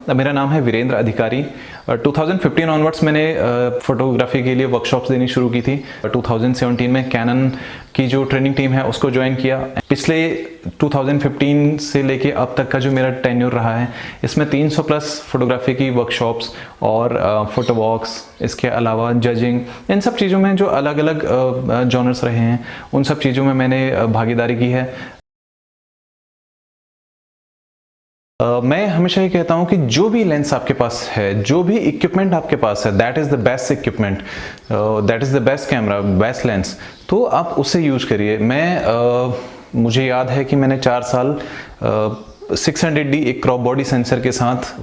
मेरा नाम है वीरेंद्र अधिकारी। 2015 ऑनवर्ड्स मैंने फोटोग्राफी के लिए वर्कशॉप्स देनी शुरू की थी। 2017 में कैनन की जो ट्रेनिंग टीम है उसको ज्वाइन किया। पिछले 2015 से लेके अब तक का जो मेरा टेन्योर रहा है, इसमें 300 प्लस फोटोग्राफी की वर्कशॉप्स और फोटो वॉक्स, इसके अलावा जजिंग, इन सब चीज़ों में जो अलग अलग जॉनर्स रहे हैं उन सब चीज़ों में मैंने भागीदारी की है। मैं हमेशा ये कहता हूँ कि जो भी लेंस आपके पास है, जो भी इक्विपमेंट आपके पास है, that is the best equipment, that is the best camera, best lens, तो आप उसे यूज़ करिए। मुझे याद है कि मैंने 4 साल 600D एक क्रॉप बॉडी सेंसर के साथ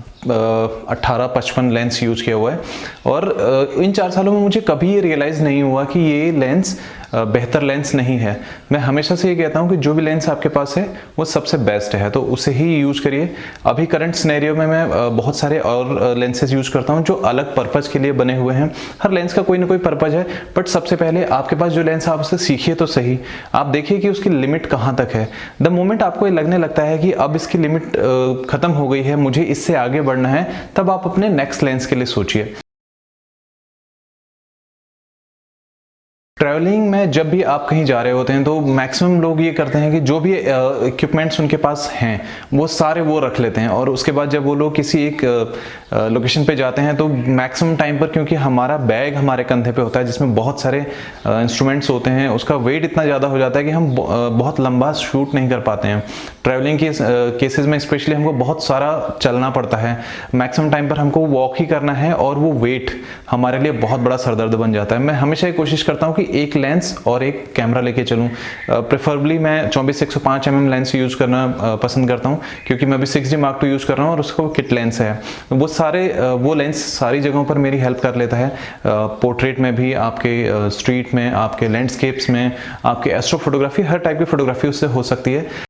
18-55 लेंस यूज किया हुआ है, और इन 4 सालों में मुझे कभी ये रियलाइज़ नहीं हुआ कि ये लेंस बेहतर लेंस नहीं है। मैं हमेशा से ये कहता हूँ कि जो भी लेंस आपके पास है वो सबसे बेस्ट है, तो उसे ही यूज़ करिए। अभी करंट सिनेरियो में मैं बहुत सारे और लेंसेज यूज़ करता हूँ जो अलग पर्पज़ के लिए बने हुए हैं। हर लेंस का कोई ना कोई पर्पज़ है, बट सबसे पहले आपके पास जो लेंस है आप उसे सीखिए तो सही। आप देखिए कि उसकी लिमिट कहाँ तक है। द मोमेंट आपको ये लगने लगता है कि अब इसकी लिमिट ख़त्म हो गई है, मुझे इससे आगे बढ़ना है, तब आप अपने नेक्स्ट लेंस के लिए सोचिए। ट्रैवलिंग में जब भी आप कहीं जा रहे होते हैं तो मैक्सिमम लोग ये करते हैं कि जो भी इक्विपमेंट्स उनके पास हैं वो सारे वो रख लेते हैं, और उसके बाद जब वो लोग किसी एक लोकेशन पे जाते हैं तो मैक्सिमम टाइम पर, क्योंकि हमारा बैग हमारे कंधे पे होता है जिसमें बहुत सारे इंस्ट्रूमेंट्स होते हैं, उसका वेट इतना ज़्यादा हो जाता है कि हम बहुत लंबा शूट नहीं कर पाते हैं। ट्रैवलिंग के केसेस में स्पेशली हमको बहुत सारा चलना पड़ता है, मैक्सिमम टाइम पर हमको वॉक ही करना है, और वो वेट हमारे लिए बहुत बड़ा सरदर्द बन जाता है। मैं हमेशा ये कोशिश करता हूँ कि एक लेंस और एक कैमरा लेके चलूं। प्रेफरेबली मैं 24-105 mm लेंस यूज करना पसंद करता हूं, क्योंकि मैं अभी 6D Mark II यूज कर रहा हूं और उसका किट लेंस है। वो लेंस सारी जगहों पर मेरी हेल्प कर लेता है। पोर्ट्रेट में भी, आपके स्ट्रीट में, आपके लैंडस्केप्स में, आपके एस्ट्रो फोटोग्राफी, हर टाइप की फोटोग्राफी उससे हो सकती है।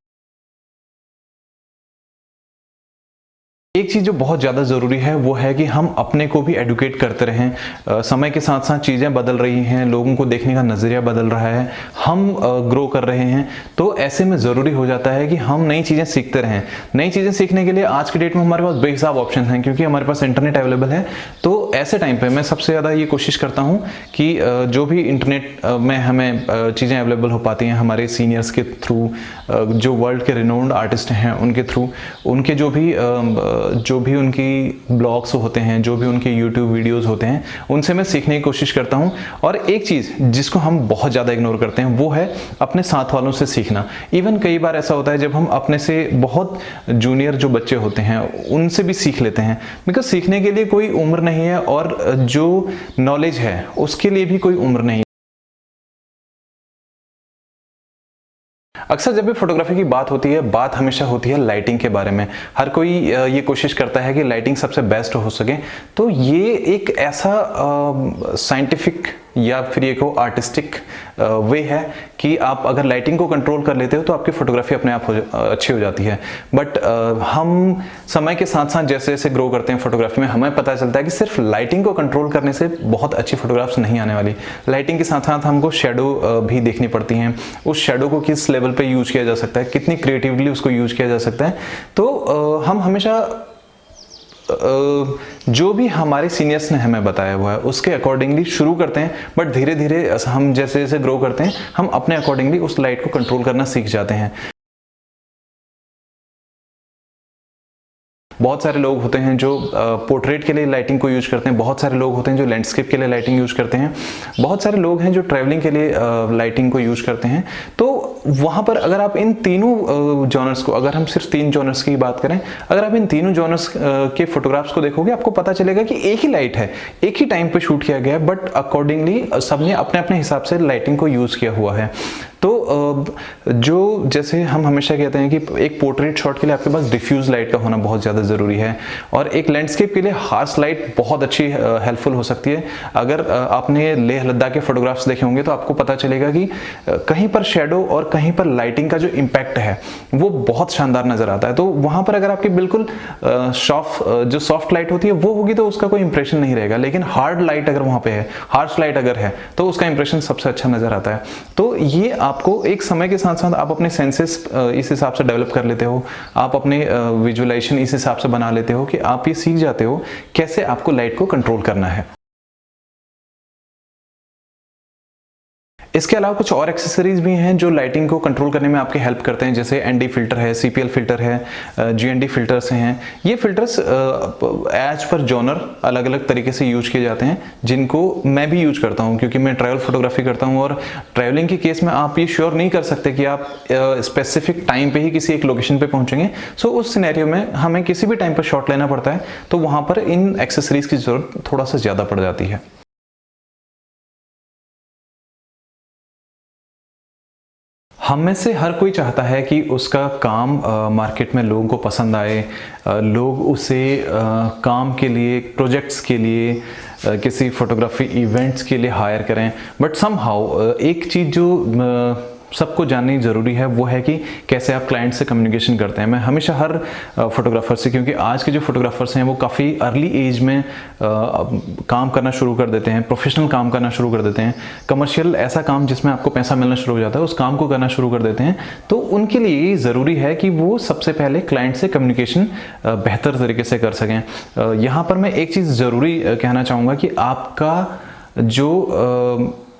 एक चीज़ जो बहुत ज़्यादा ज़रूरी है वो है कि हम अपने को भी एडुकेट करते रहें। समय के साथ साथ चीज़ें बदल रही हैं, लोगों को देखने का नज़रिया बदल रहा है, हम ग्रो कर रहे हैं, तो ऐसे में ज़रूरी हो जाता है कि हम नई चीज़ें सीखते रहें। नई चीज़ें सीखने के लिए आज की डेट में हमारे पास बेहिसाब ऑप्शन हैं, क्योंकि हमारे पास इंटरनेट अवेलेबल है। तो ऐसे टाइम पर मैं सबसे ज़्यादा ये कोशिश करता हूँ कि जो भी इंटरनेट में हमें चीज़ें अवेलेबल हो पाती हैं हमारे सीनियर्स के थ्रू, जो वर्ल्ड के रिनोन्ड आर्टिस्ट हैं उनके थ्रू, उनके जो भी उनकी ब्लॉग्स होते हैं, जो भी उनके यूट्यूब वीडियोस होते हैं, उनसे मैं सीखने की कोशिश करता हूं। और एक चीज़ जिसको हम बहुत ज़्यादा इग्नोर करते हैं वो है अपने साथ वालों से सीखना। इवन कई बार ऐसा होता है जब हम अपने से बहुत जूनियर जो बच्चे होते हैं उनसे भी सीख लेते हैं, बिकॉज सीखने के लिए कोई उम्र नहीं है, और जो नॉलेज है उसके लिए भी कोई उम्र नहीं। अक्सर जब भी फोटोग्राफी की बात होती है, बात हमेशा होती है लाइटिंग के बारे में। हर कोई ये कोशिश करता है कि लाइटिंग सबसे बेस्ट हो सके। तो ये एक ऐसा साइंटिफिक या फिर ये को आर्टिस्टिक वे है कि आप अगर लाइटिंग को कंट्रोल कर लेते हो तो आपकी फोटोग्राफी अपने आप अच्छी हो जाती है। बट हम समय के साथ साथ जैसे जैसे ग्रो करते हैं फोटोग्राफी में, हमें पता चलता है कि सिर्फ लाइटिंग को कंट्रोल करने से बहुत अच्छी फोटोग्राफ्स नहीं आने वाली। लाइटिंग के साथ साथ हमको शेडो भी देखनी पड़ती हैं। उस शेडो को किस लेवल पे यूज किया जा सकता है, कितनी क्रिएटिवली उसको यूज किया जा सकता है। तो हम हमेशा जो भी हमारे सीनियर्स ने हमें बताया हुआ है उसके अकॉर्डिंगली शुरू करते हैं, बट धीरे धीरे हम जैसे जैसे ग्रो करते हैं हम अपने अकॉर्डिंगली उस लाइट को कंट्रोल करना सीख जाते हैं। बहुत सारे लोग होते हैं जो पोर्ट्रेट के लिए लाइटिंग को यूज करते हैं, बहुत सारे लोग होते हैं जो लैंडस्केप के लिए लाइटिंग यूज करते हैं, बहुत सारे लोग हैं जो ट्रैवलिंग के लिए लाइटिंग को यूज करते हैं। तो वहाँ पर अगर आप इन तीनों जॉनर्स को, अगर हम सिर्फ 3 जॉनर्स की बात करें, अगर आप इन तीनों जॉनर्स के फोटोग्राफ्स को देखोगे आपको पता चलेगा कि एक ही लाइट है, एक ही टाइम पे शूट किया गया है, बट अकॉर्डिंगली सबने अपने अपने हिसाब से लाइटिंग को यूज किया हुआ है। तो जो जैसे हम हमेशा कहते हैं कि एक पोर्ट्रेट शॉट के लिए आपके पास डिफ्यूज लाइट का होना बहुत ज़्यादा ज़रूरी है, और एक लैंडस्केप के लिए हार्श लाइट बहुत अच्छी हेल्पफुल हो सकती है। अगर आपने लेह लद्दाख के फोटोग्राफ्स देखे होंगे तो आपको पता चलेगा कि कहीं पर शेडो और कहीं पर लाइटिंग का जो इम्पैक्ट है वो बहुत शानदार नज़र आता है। तो वहाँ पर अगर आपकी बिल्कुल जो सॉफ्ट लाइट होती है वो होगी तो उसका कोई इंप्रेशन नहीं रहेगा, लेकिन हार्ड लाइट अगर वहाँ पे है, हार्श लाइट अगर है, तो उसका इंप्रेशन सबसे अच्छा नज़र आता है। तो ये आपको एक समय के साथ साथ आप अपने सेंसेस इस हिसाब से डेवलप कर लेते हो, आप अपने विजुअलाइजेशन इस हिसाब से बना लेते हो कि आप ये सीख जाते हो कैसे आपको लाइट को कंट्रोल करना है। इसके अलावा कुछ और एक्सेसरीज भी हैं जो लाइटिंग को कंट्रोल करने में आपकी हेल्प करते हैं, जैसे एनडी फिल्टर है, सीपीएल फिल्टर है, जीएनडी फिल्टर्स हैं। ये फिल्टर्स एज पर जॉनर अलग अलग तरीके से यूज किए जाते हैं, जिनको मैं भी यूज करता हूं क्योंकि मैं ट्रैवल फोटोग्राफी करता हूं। और ट्रैवलिंग के केस में आप ये श्योर नहीं कर सकते कि आप स्पेसिफिक टाइम पे ही किसी एक लोकेशन पे पहुंचेंगे। सो उस सिनेरियो में हमें किसी भी टाइम पर शॉट लेना पड़ता है, तो वहां पर इन एक्सेसरीज की जरूरत थोड़ा सा ज्यादा पड़ जाती है। हम में से हर कोई चाहता है कि उसका काम मार्केट में लोगों को पसंद आए, लोग उसे काम के लिए, प्रोजेक्ट्स के लिए, किसी फोटोग्राफी इवेंट्स के लिए हायर करें। बट समहाउ एक चीज़ जो सबको जाननी ज़रूरी है वो है कि कैसे आप क्लाइंट से कम्युनिकेशन करते हैं। मैं हमेशा हर फोटोग्राफर से, क्योंकि आज के जो फोटोग्राफर्स हैं वो काफ़ी अर्ली एज में काम करना शुरू कर देते हैं, प्रोफेशनल काम करना शुरू कर देते हैं, कमर्शियल ऐसा काम जिसमें आपको पैसा मिलना शुरू हो जाता है उस काम को करना शुरू कर देते हैं। तो उनके लिए ज़रूरी है कि वो सबसे पहले क्लाइंट से कम्युनिकेशन बेहतर तरीके से कर सकें। यहाँ पर मैं एक चीज़ ज़रूरी कहना चाहूँगा कि आपका जो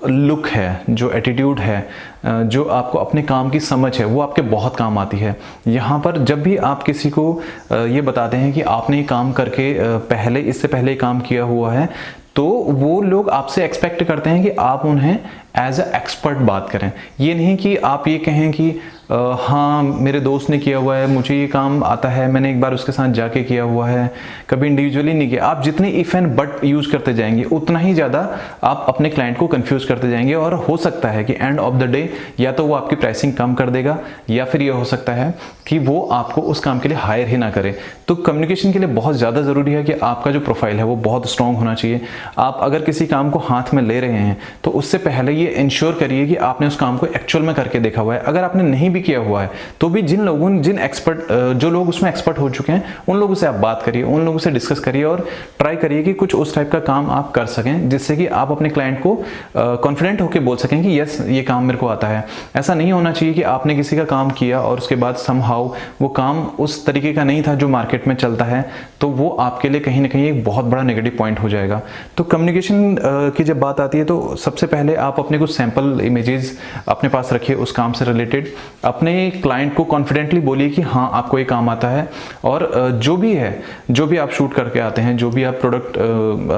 लुक है, जो एटीट्यूड है, जो आपको अपने काम की समझ है, वो आपके बहुत काम आती है। यहाँ पर जब भी आप किसी को ये बताते हैं कि आपने ये काम करके इससे पहले काम किया हुआ है, तो वो लोग आपसे एक्सपेक्ट करते हैं कि आप उन्हें एज अ एक्सपर्ट बात करें। ये नहीं कि आप ये कहें कि हाँ मेरे दोस्त ने किया हुआ है, मुझे ये काम आता है, मैंने एक बार उसके साथ जाके किया हुआ है, कभी इंडिविजुअली नहीं किया। आप जितने इफ एंड बट यूज करते जाएंगे उतना ही ज़्यादा आप अपने क्लाइंट को कंफ्यूज करते जाएंगे, और हो सकता है कि एंड ऑफ द डे या तो वो आपकी प्राइसिंग कम कर देगा, या फिर ये हो सकता है कि वो आपको उस काम के लिए हायर ही ना करे। तो कम्युनिकेशन के लिए बहुत ज़्यादा ज़रूरी है कि आपका जो प्रोफाइल है वो बहुत स्ट्रॉन्ग होना चाहिए। आप अगर किसी काम को हाथ में ले रहे हैं तो उससे पहले ये इंश्योर करिए कि आपने उस काम को एक्चुअल में करके देखा हुआ है। अगर आपने नहीं भी किया हुआ है तो भी जो लोग उसमें एक्सपर्ट हो चुके हैं उन लोगों से आप बात करिए, उन लोगों से डिस्कस करिए और ट्राई करिए कि कुछ उस टाइप का काम आप कर सकें जिससे कि आप अपने क्लाइंट को कॉन्फिडेंट होकर बोल सकें कि यस ये काम मेरे को आता है। ऐसा नहीं होना चाहिए कि आपने किसी का काम किया और उसके बाद समहाउ वो काम उस तरीके का नहीं था जो मार्केट में चलता है, तो वो आपके लिए कहीं ना कहीं एक बहुत बड़ा नेगेटिव पॉइंट हो जाएगा। तो कम्युनिकेशन की जब बात आती है तो सबसे पहले आप अपने कुछ सैंपल इमेजेस अपने पास रखिए उस काम से रिलेटेड। अपने क्लाइंट को कॉन्फिडेंटली बोलिए कि हाँ आपको ये काम आता है, और जो भी आप शूट करके आते हैं, जो भी आप प्रोडक्ट,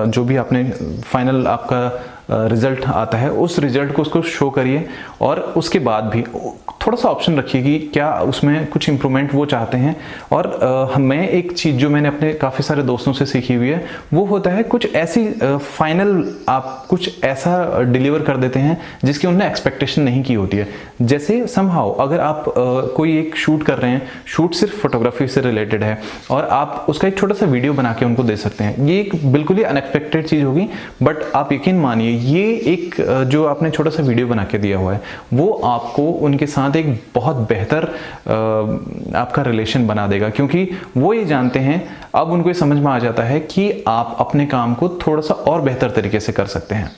जो भी आपने फाइनल आपका रिजल्ट आता है उस रिजल्ट को उसको शो करिए। और उसके बाद भी थोड़ा सा ऑप्शन रखिए कि क्या उसमें कुछ इंप्रूवमेंट वो चाहते हैं। और मैं एक चीज़ जो मैंने अपने काफ़ी सारे दोस्तों से सीखी हुई है वो होता है कुछ ऐसी फाइनल आप कुछ ऐसा डिलीवर कर देते हैं जिसकी उन्होंने एक्सपेक्टेशन नहीं की होती है। जैसे समहाउ अगर आप कोई एक शूट कर रहे हैं, शूट सिर्फ फोटोग्राफी से रिलेटेड है, और आप उसका एक छोटा सा वीडियो बना के उनको दे सकते हैं। ये एक बिल्कुल ही अनएक्सपेक्टेड चीज़ होगी, बट आप यकीन मानिए ये एक जो आपने छोटा सा वीडियो बना के दिया हुआ है वो आपको उनके साथ एक बहुत बेहतर आपका रिलेशन बना देगा, क्योंकि वो ये जानते हैं, अब उनको ये समझ में आ जाता है कि आप अपने काम को थोड़ा सा और बेहतर तरीके से कर सकते हैं।